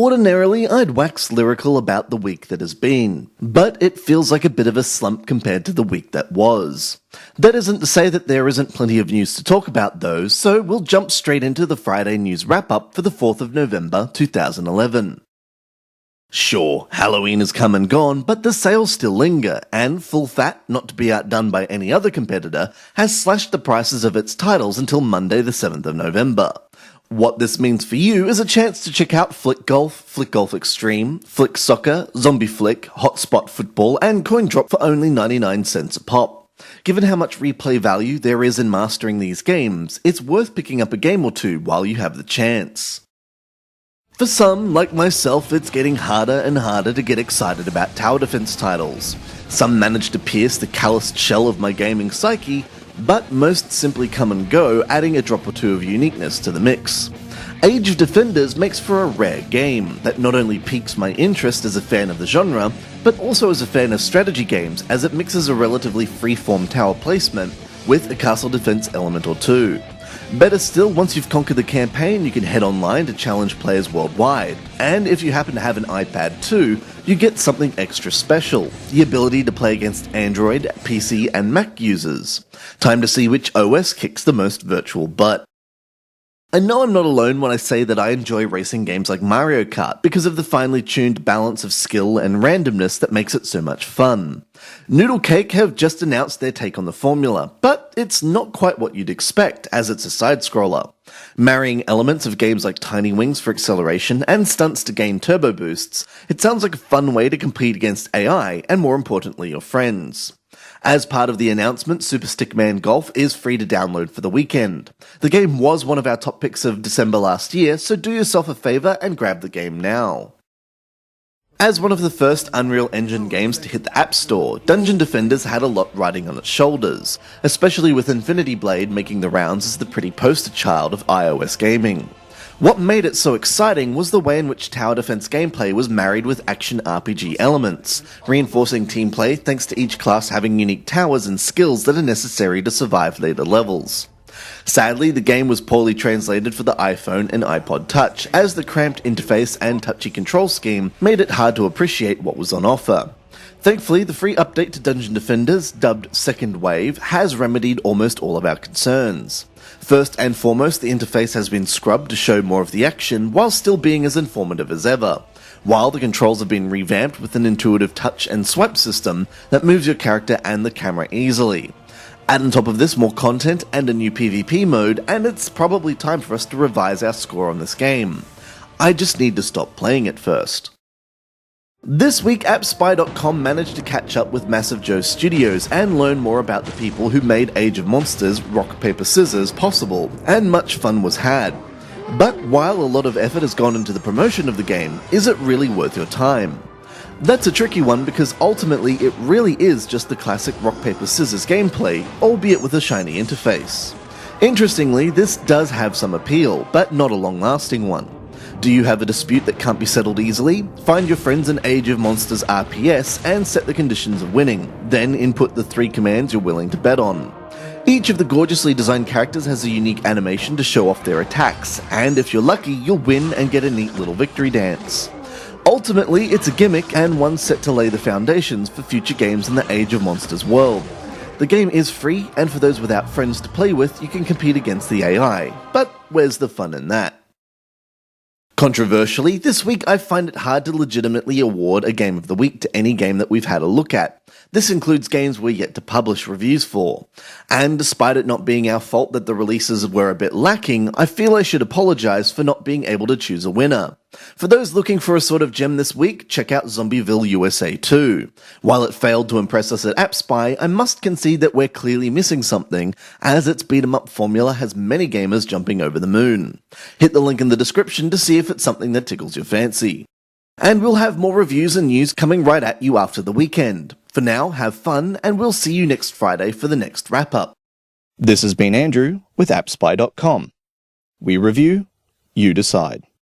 Ordinarily, I'd wax lyrical about the week that has been, but it feels like a bit of a slump compared to the week that was. That isn't to say that there isn't plenty of news to talk about though, so we'll jump straight into the Friday news wrap-up for the 4th of November 2011. Sure, Halloween has come and gone, but the sales still linger, and Full Fat, not to be outdone by any other competitor, has slashed the prices of its titles until Monday the 7th of November. What this means for you is a chance to check out Flick Golf Extreme, Flick Soccer, Zombie Flick, Hotspot Football, and Coin Drop for only 99 cents a pop. Given how much replay value there is in mastering these games, it's worth picking up a game or two while you have the chance. For some, like myself, it's getting harder and harder to get excited about tower defense titles. Some manage to pierce the calloused shell of my gaming psyche, but most simply come and go, adding a drop or two of uniqueness to the mix. Age of Defenders makes for a rare game that not only piques my interest as a fan of the genre, but also as a fan of strategy games, as it mixes a relatively free-form tower placement with a castle defense element or two. Better still, once you've conquered the campaign, you can head online to challenge players worldwide, and if you happen to have an iPad too, you get something extra special, the ability to play against Android, PC and Mac users. Time to see which OS kicks the most virtual butt. I know I'm not alone when I say that I enjoy racing games like Mario Kart because of the finely tuned balance of skill and randomness that makes it so much fun. Noodle Cake have just announced their take on the formula, but it's not quite what you'd expect, as it's a side-scroller. Marrying elements of games like Tiny Wings for acceleration and stunts to gain turbo boosts, it sounds like a fun way to compete against AI and, more importantly, your friends. As part of the announcement, Super Stickman Golf is free to download for the weekend. The game was one of our top picks of December last year, so do yourself a favour and grab the game now. As one of the first Unreal Engine games to hit the App Store, Dungeon Defenders had a lot riding on its shoulders, especially with Infinity Blade making the rounds as the pretty poster child of iOS gaming. What made it so exciting was the way in which tower defense gameplay was married with action RPG elements, reinforcing team play thanks to each class having unique towers and skills that are necessary to survive later levels. Sadly, the game was poorly translated for the iPhone and iPod Touch, as the cramped interface and touchy control scheme made it hard to appreciate what was on offer. Thankfully, the free update to Dungeon Defenders, dubbed Second Wave, has remedied almost all of our concerns. First and foremost, the interface has been scrubbed to show more of the action, while still being as informative as ever, while the controls have been revamped with an intuitive touch and swipe system that moves your character and the camera easily. Add on top of this more content and a new PvP mode, and it's probably time for us to revise our score on this game. I just need to stop playing it first. This week, AppSpy.com managed to catch up with Massive Joe Studios and learn more about the people who made Age of Monsters Rock Paper Scissors possible, and much fun was had. But while a lot of effort has gone into the promotion of the game, is it really worth your time? That's a tricky one because ultimately it really is just the classic rock paper scissors gameplay, albeit with a shiny interface. Interestingly, this does have some appeal, but not a long-lasting one. Do you have a dispute that can't be settled easily? Find your friends an Age of Monsters RPS and set the conditions of winning, then input the 3 commands you're willing to bet on. Each of the gorgeously designed characters has a unique animation to show off their attacks, and if you're lucky, you'll win and get a neat little victory dance. Ultimately, it's a gimmick and one set to lay the foundations for future games in the Age of Monsters world. The game is free, and for those without friends to play with, you can compete against the AI, but where's the fun in that? Controversially, this week I find it hard to legitimately award a Game of the Week to any game that we've had a look at. This includes games we're yet to publish reviews for. And despite it not being our fault that the releases were a bit lacking, I feel I should apologise for not being able to choose a winner. For those looking for a sort of gem this week, check out Zombieville USA 2. While it failed to impress us at AppSpy, I must concede that we're clearly missing something, as its beat-em-up formula has many gamers jumping over the moon. Hit the link in the description to see if it's something that tickles your fancy. And we'll have more reviews and news coming right at you after the weekend. For now, have fun, and we'll see you next Friday for the next wrap-up. This has been Andrew with AppSpy.com. We review, you decide.